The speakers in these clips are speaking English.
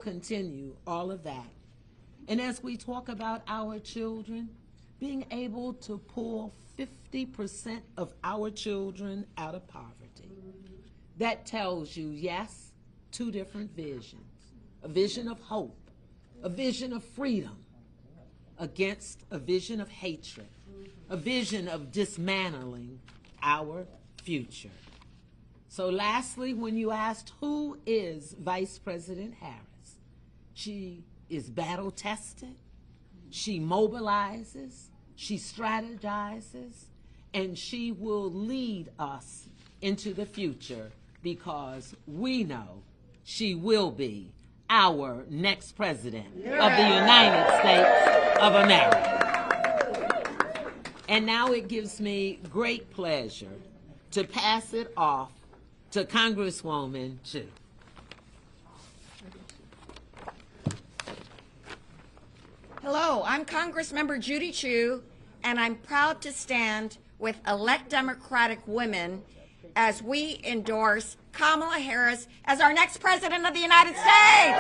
continue all of that. And as we talk about our children, being able to pull 50% of our children out of poverty, that tells you, yes, two different visions. A vision of hope, a vision of freedom against a vision of hatred, a vision of dismantling our future. So lastly, when you asked who is Vice President Harris, she is battle tested, she mobilizes, she strategizes, and she will lead us into the future because we know she will be our next president of the United States of America. And now it gives me great pleasure to pass it off to Congresswoman Chu. Hello, I'm Congressmember Judy Chu, and I'm proud to stand with elect Democratic women as we endorse Kamala Harris as our next president of the United States.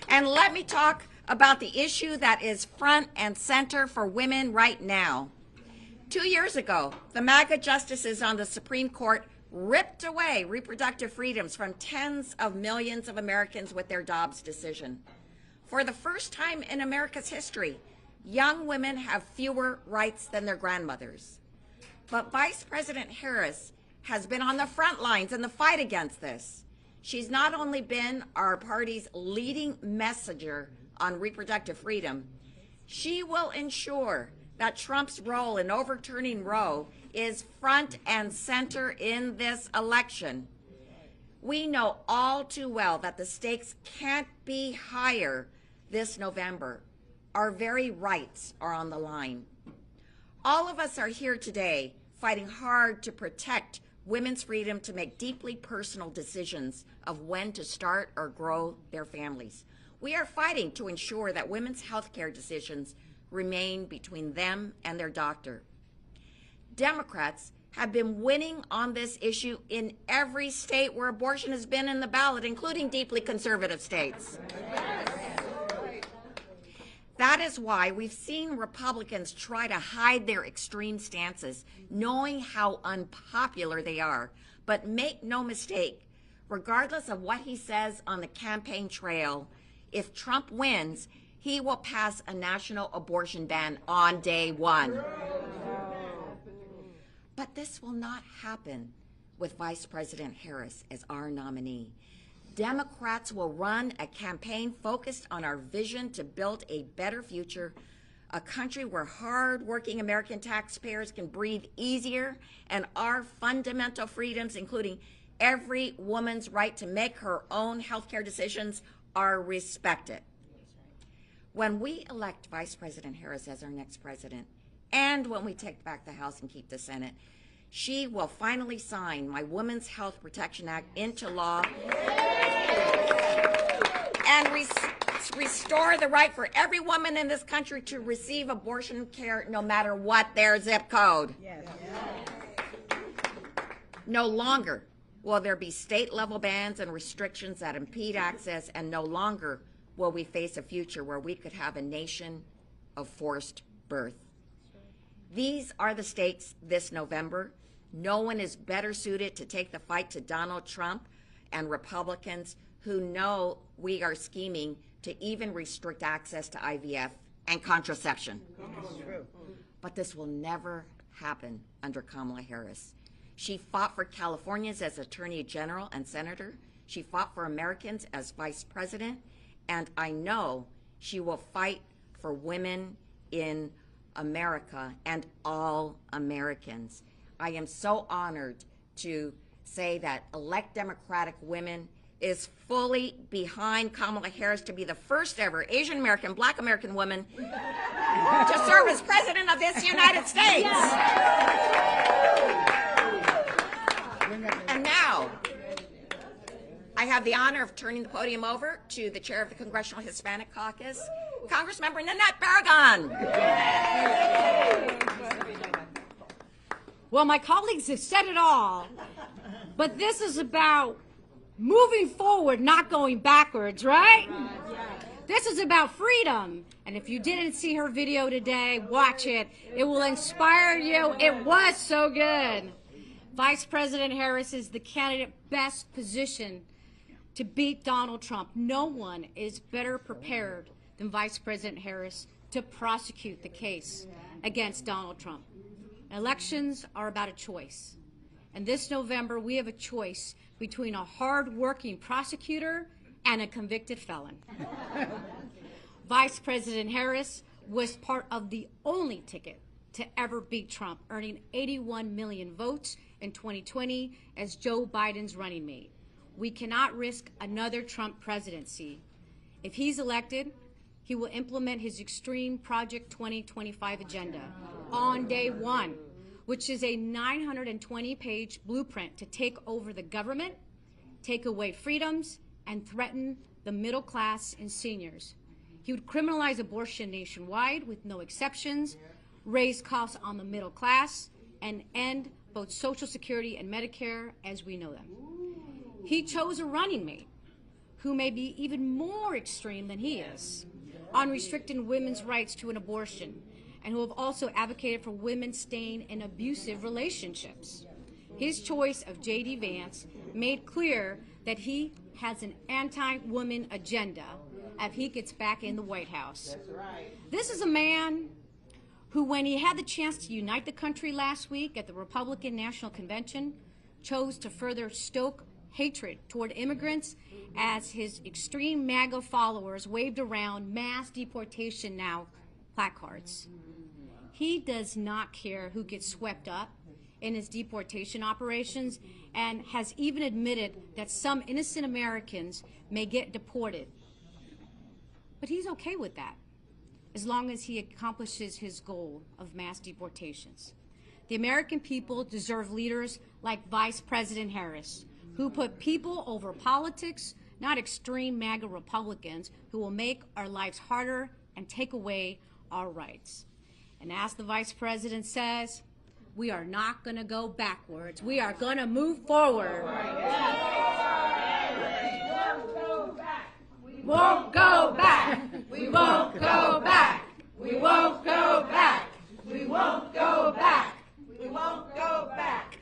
And let me talk about the issue that is front and center for women right now. 2 years ago, the MAGA justices on the Supreme Court ripped away reproductive freedoms from tens of millions of Americans with their Dobbs decision. For the first time in America's history, young women have fewer rights than their grandmothers. But Vice President Harris has been on the front lines in the fight against this. She's not only been our party's leading messenger on reproductive freedom, she will ensure that Trump's role in overturning Roe is front and center in this election. We know all too well that the stakes can't be higher this November. Our very rights are on the line. All of us are here today fighting hard to protect women's freedom to make deeply personal decisions of when to start or grow their families. We are fighting to ensure that women's health care decisions remain between them and their doctor. Democrats have been winning on this issue in every state where abortion has been in the ballot, including deeply conservative states. That is why we've seen Republicans try to hide their extreme stances, knowing how unpopular they are. But make no mistake, regardless of what he says on the campaign trail, if Trump wins, he will pass a national abortion ban on day one. But this will not happen with Vice President Harris as our nominee. Democrats will run a campaign focused on our vision to build a better future, a country where hard-working American taxpayers can breathe easier, and our fundamental freedoms, including every woman's right to make her own health care decisions, are respected. When we elect Vice President Harris as our next president, and when we take back the House and keep the Senate, she will finally sign my Women's Health Protection Act into law and restore the right for every woman in this country to receive abortion care no matter what their zip code. Yes. No longer will there be state-level bans and restrictions that impede access, and no longer will we face a future where we could have a nation of forced birth. These are the stakes this November. No one is better suited to take the fight to Donald Trump and Republicans who know we are scheming to even restrict access to IVF and contraception. But this will never happen under Kamala Harris. She fought for Californians as Attorney General and Senator. She fought for Americans as Vice President. And I know she will fight for women in America and all Americans. I am so honored to say that elect Democratic women is fully behind Kamala Harris to be the first ever Asian American, Black American woman to serve as president of this United States. And now, I have the honor of turning the podium over to the chair of the Congressional Hispanic Caucus, Congressmember Nanette Barragan. Well, my colleagues have said it all, but this is about moving forward, not going backwards, right? This is about freedom. And if you didn't see her video today, watch it. It will inspire you. It was so good. Vice President Harris is the candidate best positioned to beat Donald Trump. No one is better prepared than Vice President Harris to prosecute the case against Donald Trump. Elections are about a choice. And this November, we have a choice between a hard-working prosecutor and a convicted felon. Vice President Harris was part of the only ticket to ever beat Trump, earning 81 million votes in 2020 as Joe Biden's running mate. We cannot risk another Trump presidency. If he's elected, he will implement his extreme Project 2025 agenda on day one, which is a 920-page blueprint to take over the government, take away freedoms, and threaten the middle class and seniors. He would criminalize abortion nationwide with no exceptions, raise costs on the middle class, and end both Social Security and Medicare as we know them. He chose a running mate who may be even more extreme than he is on restricting women's rights to an abortion, and who have also advocated for women staying in abusive relationships. His choice of J.D. Vance made clear that he has an anti-woman agenda if he gets back in the White House. That's right. This is a man who, when he had the chance to unite the country last week at the Republican National Convention, chose to further stoke hatred toward immigrants as his extreme MAGA followers waved around mass deportation now placards. He does not care who gets swept up in his deportation operations and has even admitted that some innocent Americans may get deported. But he's okay with that, as long as he accomplishes his goal of mass deportations. The American people deserve leaders like Vice President Harris, who put people over politics, not extreme MAGA Republicans who will make our lives harder and take away our rights. And as the Vice President says, we are not going to go backwards. We are going to move forward. We won't go back. We won't go back. We won't go back. We won't go back. We won't go back.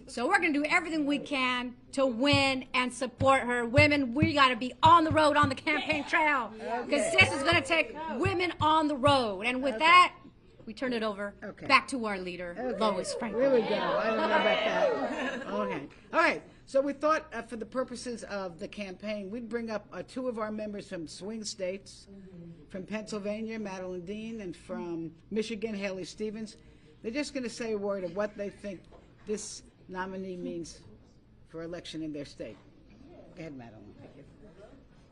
So we're going to do everything we can to win and support her. Women, we got to be on the road, on the campaign trail, because this is going to take women on the road. And with that, we turn it over back to our leader, Lois Franklin. Here we go. I don't know about that. Okay. All right. So we thought for the purposes of the campaign, we'd bring up two of our members from swing states, from Pennsylvania, Madeline Dean, and from Michigan, Haley Stevens. They're just going to say a word of what they think this nominee means for election in their state. Go ahead, Madeline. Thank you.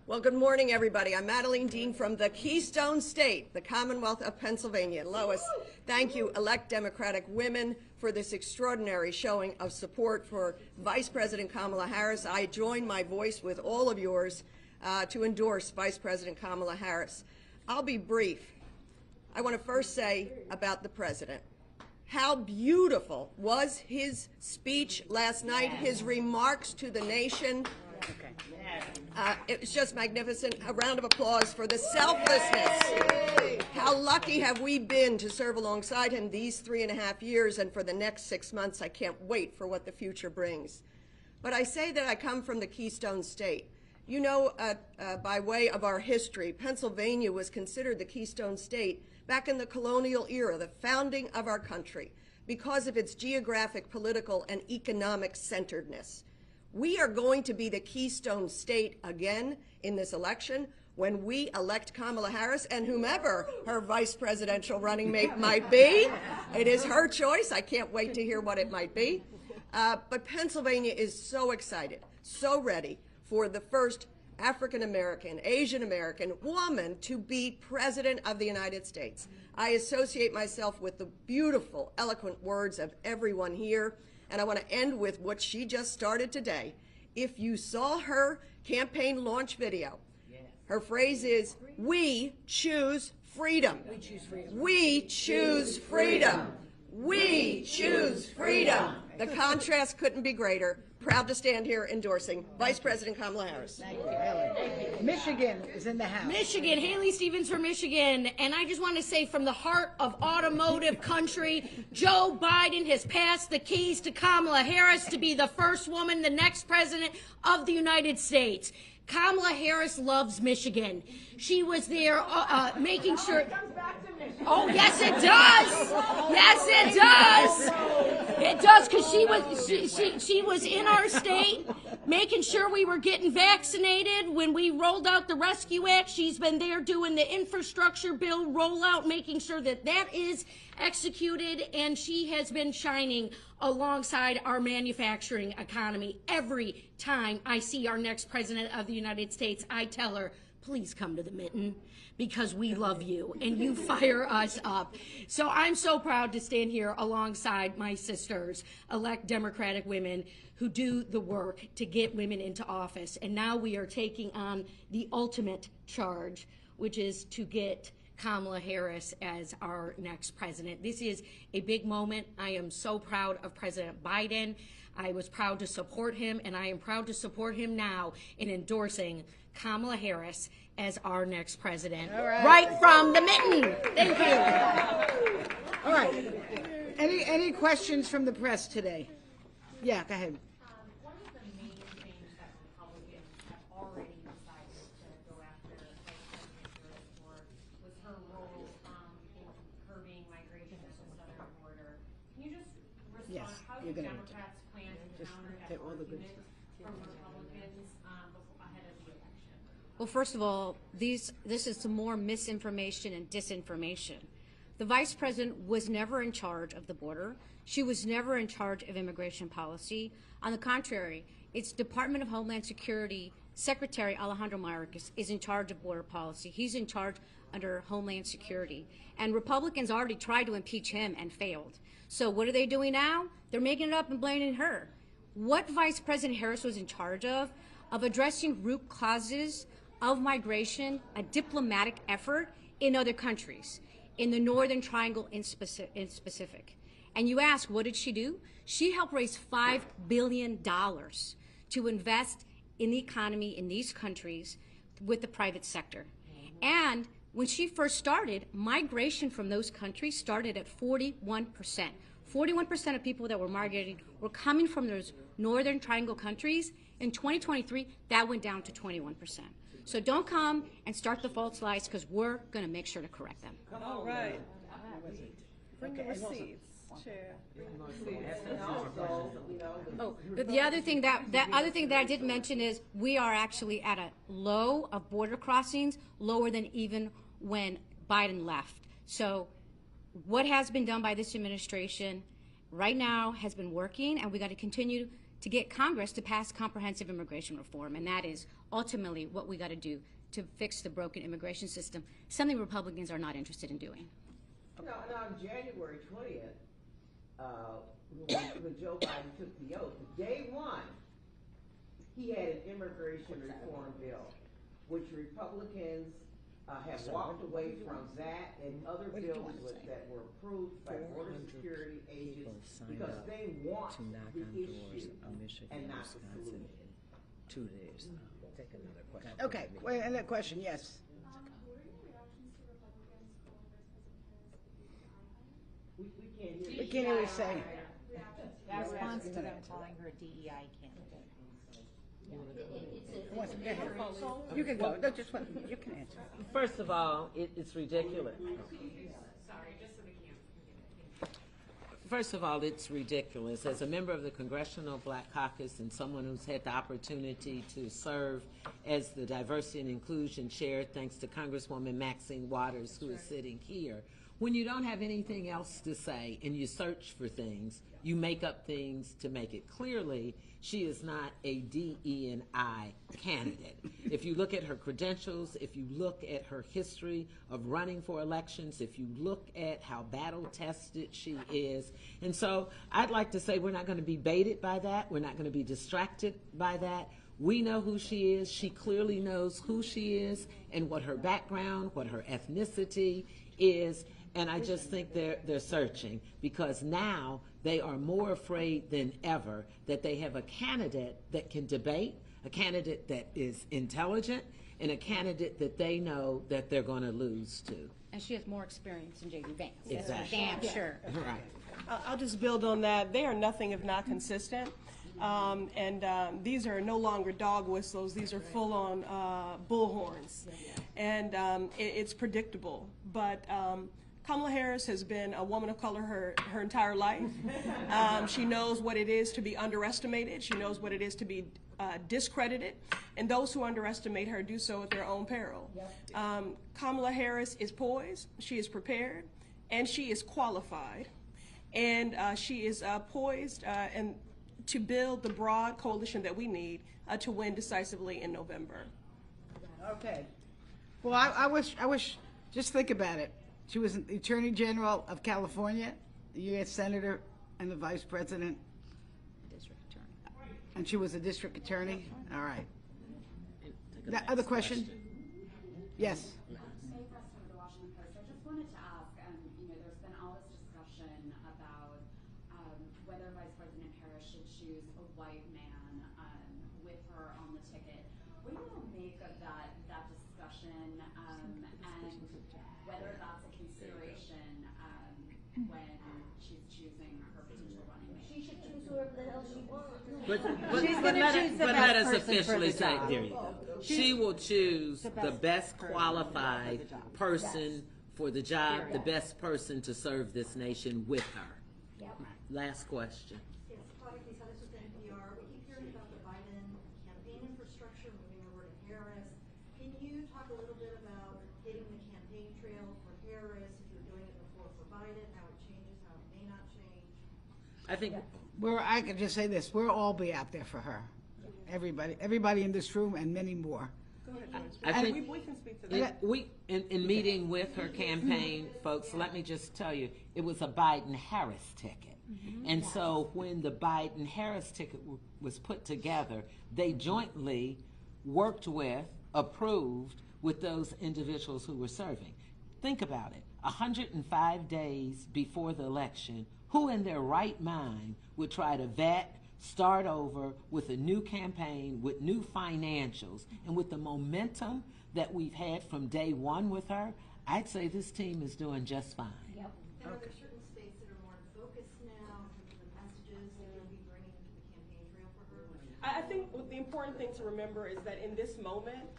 Well, good morning, everybody. I'm Madeline Dean from the Keystone State, the Commonwealth of Pennsylvania. Lois, thank you, elect Democratic women, for this extraordinary showing of support for Vice President Kamala Harris. I join my voice with all of yours to endorse Vice President Kamala Harris. I'll be brief. I want to first say about the president. How beautiful was his speech last night, his remarks to the nation. It was just magnificent. A round of applause for the selflessness. How lucky have we been to serve alongside him these 3.5 years, and for the next 6 months, I can't wait for what the future brings. But I say that I come from the Keystone State. You know, by way of our history, Pennsylvania was considered the Keystone State back in the colonial era, the founding of our country, because of its geographic, political, and economic centeredness. We are going to be the Keystone State again in this election when we elect Kamala Harris and whomever her vice presidential running mate might be. It is her choice. I can't wait to hear what it might be. But Pennsylvania is so excited, so ready for the first African-American, Asian-American woman to be President of the United States. I associate myself with the beautiful, eloquent words of everyone here, and I want to end with what she just started today. If you saw her campaign launch video, her phrase is, "We choose freedom. We choose freedom. We choose freedom. We choose freedom. The contrast couldn't be greater. Proud to stand here endorsing Vice President Kamala Harris. Thank you, Helen. Michigan is in the House. Michigan, Haley Stevens from Michigan, and I just want to say from the heart of automotive country, Joe Biden has passed the keys to Kamala Harris to be the first woman, the next president of the United States. Kamala Harris loves Michigan. She was there making sure. Oh, yes, it does. Yes, it does. It does, because she was in our state making sure we were getting vaccinated. When we rolled out the Rescue Act, she's been there doing the infrastructure bill rollout, making sure that that is executed, and she has been shining alongside our manufacturing economy. Every time I see our next president of the United States, I tell her, please come to the mitten, because we love you and you fire us up. So I'm so proud to stand here alongside my sisters, elect Democratic women who do the work to get women into office. And now we are taking on the ultimate charge, which is to get Kamala Harris as our next president. This is a big moment. I am so proud of President Biden. I was proud to support him, and I am proud to support him now in endorsing Kamala Harris as our next president. Right from the mitten. Thank you. All right. Any questions from the press today? Yeah, go ahead. One of the main things that Republicans have already decided to go after Vice President Harris for was her role in curbing migration at the southern border. Can you just respond? Yes, How do you're gonna Democrats plan to counter that take all the good argument from Republicans ahead of the election? Well, first of all, this is some more misinformation and disinformation. The vice president was never in charge of the border. She was never in charge of immigration policy. On the contrary, it's Department of Homeland Security Secretary Alejandro Mayorkas is in charge of border policy. He's in charge under Homeland Security. And Republicans already tried to impeach him and failed. So what are they doing now? They're making it up and blaming her. What Vice President Harris was in charge of addressing root causes of migration, a diplomatic effort in other countries, in the Northern Triangle in specific. And you ask, what did she do? She helped raise $5 billion to invest in the economy in these countries with the private sector. And when she first started, migration from those countries started at 41%. 41% of people that were migrating were coming from those Northern Triangle countries. In 2023, that went down to 21%. So don't come and start the false lies, because we're going to make sure to correct them. All right. Bring the receipts, Chair. Oh, but the other thing that I didn't mention is we are actually at a low of border crossings, lower than even when Biden left. So what has been done by this administration right now has been working, and we got to continue to get Congress to pass comprehensive immigration reform, and that is ultimately what we got to do to fix the broken immigration system, something Republicans are not interested in doing. Now, on January 20th, when Joe Biden took the oath, day one, he had an immigration reform bill, which Republicans have walked away from that and other bills that were approved by border security agents because they want the issue and not the solution. 2 days. Take another question. Okay, wait, another question, yes. We can't hear We can't hear you say. Response to them calling her a DEI candidate. You can go. No, just one. You can answer. First of all, it's ridiculous. First of all, it's ridiculous. As a member of the Congressional Black Caucus and someone who's had the opportunity to serve as the Diversity and Inclusion Chair, thanks to Congresswoman Maxine Waters, who is sitting here, when you don't have anything else to say and you search for things, you make up things to make it. Clearly, she is not a DE&I candidate. If you look at her credentials, if you look at her history of running for elections, if you look at how battle-tested she is. And so I'd like to say we're not going to be baited by that. We're not going to be distracted by that. We know who she is. She clearly knows who she is and what her background, what her ethnicity is. And I just think they're searching, because now they are more afraid than ever that they have a candidate that can debate, a candidate that is intelligent, and a candidate that they know that they're going to lose to. And she has more experience than J.D. Vance. Exactly. That's for damn sure. Right. I'll just build on that. They are nothing if not consistent. These are no longer dog whistles. These are full-on bullhorns. And it's predictable. But Kamala Harris has been a woman of color her entire life. She knows what it is to be underestimated. She knows what it is to be discredited. And those who underestimate her do so at their own peril. Kamala Harris is poised. She is prepared. And she is qualified. And she is poised and to build the broad coalition that we need to win decisively in November. Okay. Well, I wish, just think about it. She was the Attorney General of California, the U.S. Senator, and the Vice President. District attorney. And she was a district attorney? All right. That other question? Yes. The Washington Post. I just wanted to ask, there's been all this discussion about whether Vice President Harris should choose a white man with her on the ticket. What do you all make of that discussion, and whether that's a consideration when she's choosing her potential running mate? She should choose whoever the hell she wants. But let us officially say, there you go. She will choose the best qualified person for the job, the best person to serve this nation with her. Last question. Yes, Claudia Gonzalez with NPR. We keep hearing about the Biden campaign infrastructure moving over to Harris. Can you talk a little bit about hitting the campaign trail for Harris, if you're doing it before for Biden, how it changes, how it may not change? I think I can just say this, we'll all be out there for her. Everybody in this room and many more. Go ahead, I think we can speak to that. in meeting with her campaign folks, let me just tell you, it was a Biden-Harris ticket. And so when the Biden-Harris ticket was put together, they jointly worked with, approved with those individuals who were serving. Think about it, 105 days before the election, who in their right mind would try to vet, start over with a new campaign, with new financials, and with the momentum that we've had from day one with her? I'd say this team is doing just fine. Yep. And are there certain states that are more in focus now in terms of the messages that you'll be bringing to the campaign trail for her? I think the important thing to remember is that in this moment,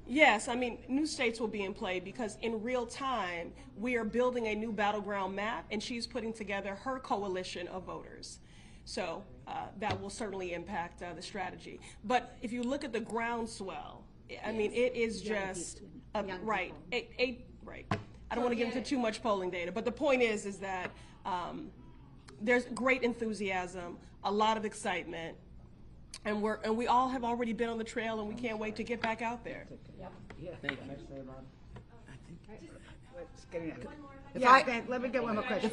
yes, I mean, new states will be in play because in real time, we are building a new battleground map, and she's putting together her coalition of voters. So that will certainly impact the strategy. But if you look at the groundswell, I mean, it is just, right. Right. I don't want to get into too much polling data, but the point is that there's great enthusiasm, a lot of excitement, and we all have already been on the trail, and we can't wait to get back out there. Yep. Thank you. Let me get one more question.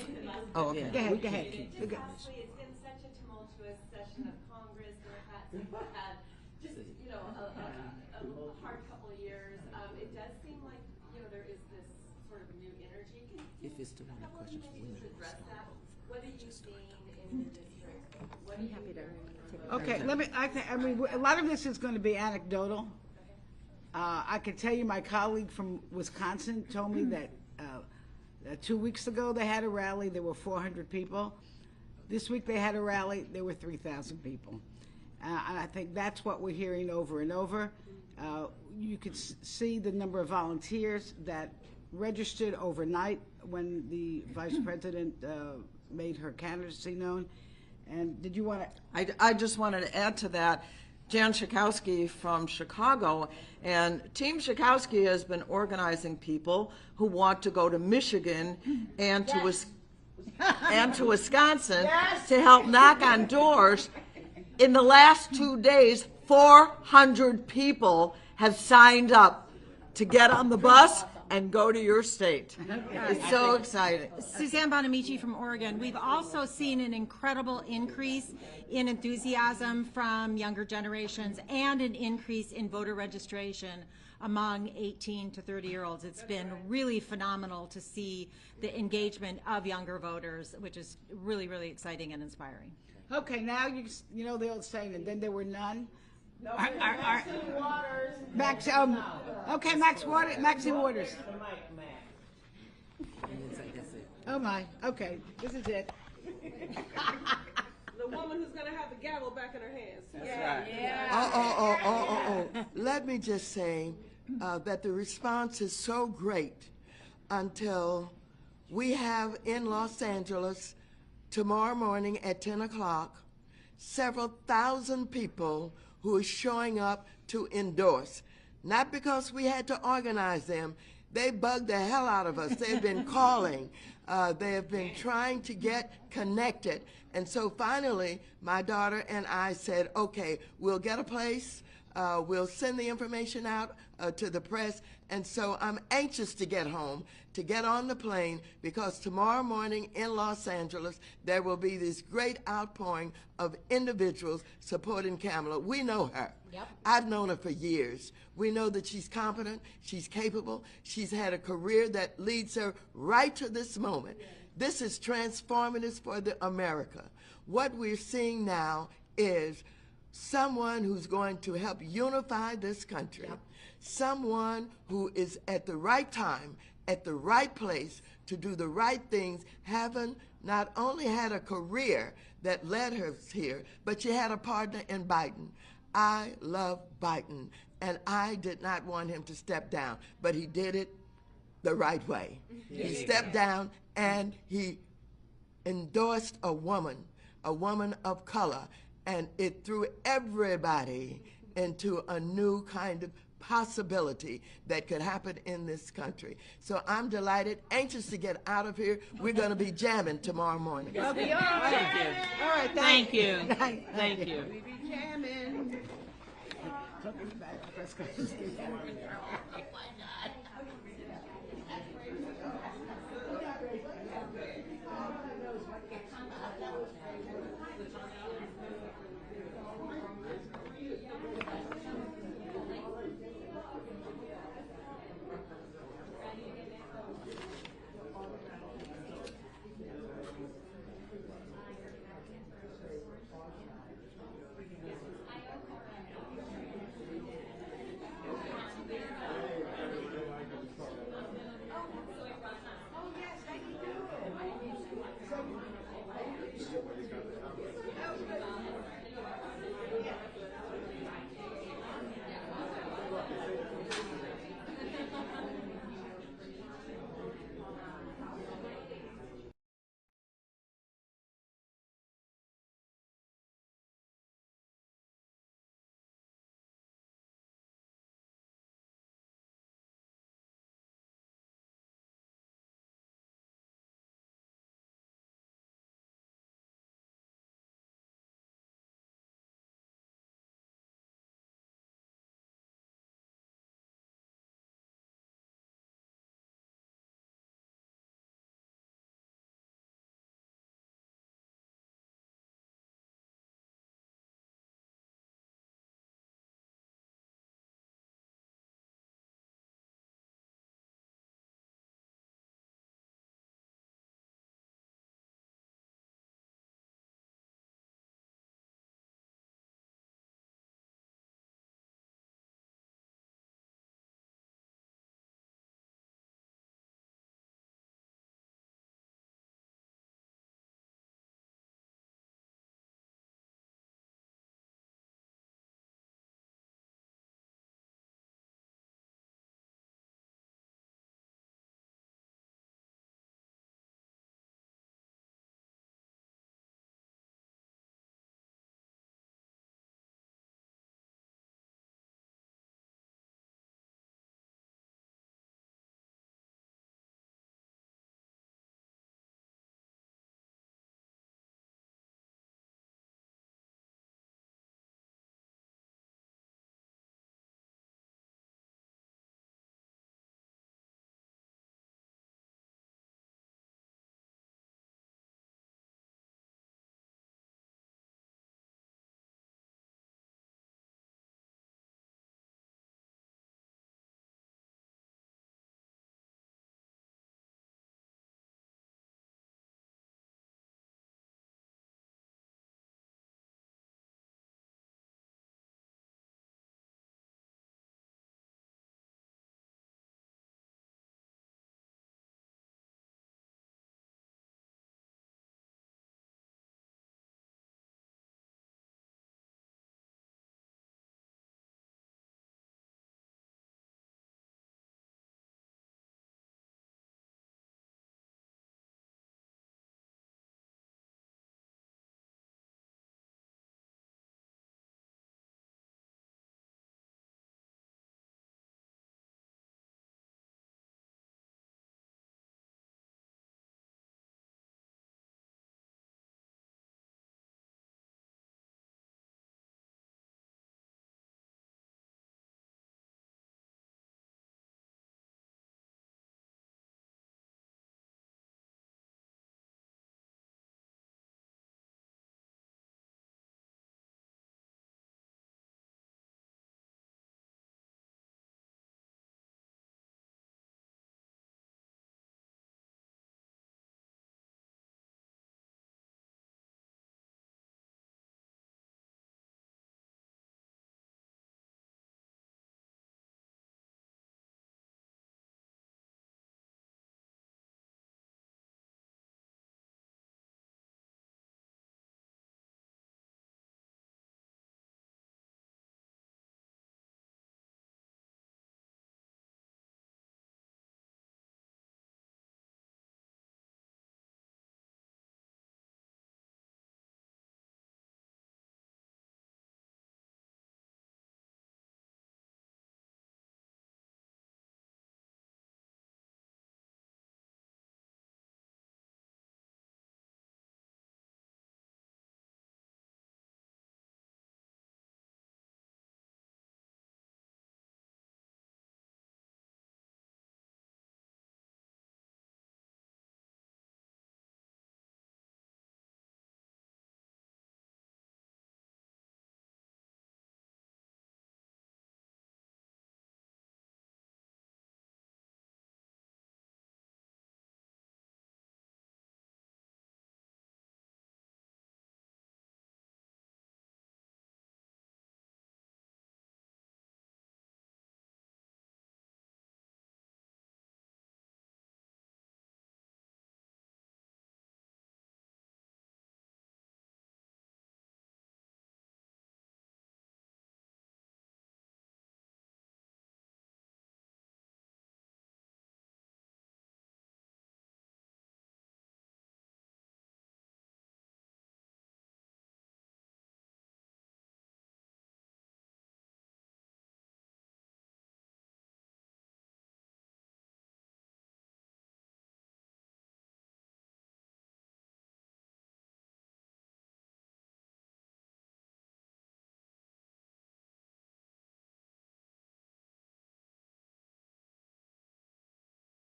Oh, okay. Go ahead. Lastly, it's been such a tumultuous session of Congress. Democrats have had just, a hard couple of years. It does seem like, there is this sort of new energy. Can you a couple of minutes to address that? What are you seeing in the district? What are you Okay, I mean, a lot of this is going to be anecdotal. I can tell you my colleague from Wisconsin told me that 2 weeks ago they had a rally, there were 400 people. This week they had a rally, there were 3,000 people. And I think that's what we're hearing over and over. You could see the number of volunteers that registered overnight when the Vice President made her candidacy known. And did you want to? I just wanted to add to that. Jan Schakowsky from Chicago, and Team Schakowsky has been organizing people who want to go to Michigan and to Wisconsin to help knock on doors. In the last 2 days, 400 people have signed up to get on the bus and go to your state. It's so exciting. Suzanne Bonamici from Oregon. We've also seen an incredible increase in enthusiasm from younger generations and an increase in voter registration. among 18 to 30-year-olds. It's been really phenomenal to see the engagement of younger voters, which is really, really exciting and inspiring. Okay, now you know the old saying, and then there were none. No, Maxine Waters. Max, okay, Maxine Waters. Oh my, okay, this is it. The woman who's going to have the gavel back in her hands. That's right. Let me just say that the response is so great until we have in Los Angeles tomorrow morning at 10 o'clock several thousand people who are showing up to endorse. Not because we had to organize them. They bugged the hell out of us. They've been calling. They have been trying to get connected. And so finally, my daughter and I said, okay, we'll get a place. We'll send the information out to the press. And so I'm anxious to get home, to get on the plane, because tomorrow morning in Los Angeles, there will be this great outpouring of individuals supporting Kamala. We know her. Yep. I've known her for years. We know that she's competent, she's capable, she's had a career that leads her right to this moment. This is transformative for America. What we're seeing now is someone who's going to help unify this country, someone who is at the right time, at the right place to do the right things, having not only had a career that led her here, but she had a partner in Biden. I love Biden, and I did not want him to step down, but he did it the right way. He stepped down and he endorsed a woman of color, and it threw everybody into a new kind of possibility that could happen in this country. So I'm delighted, anxious to get out of here. We're going to be jamming tomorrow morning. Okay. All right, thank you. Thank you. We be jamming.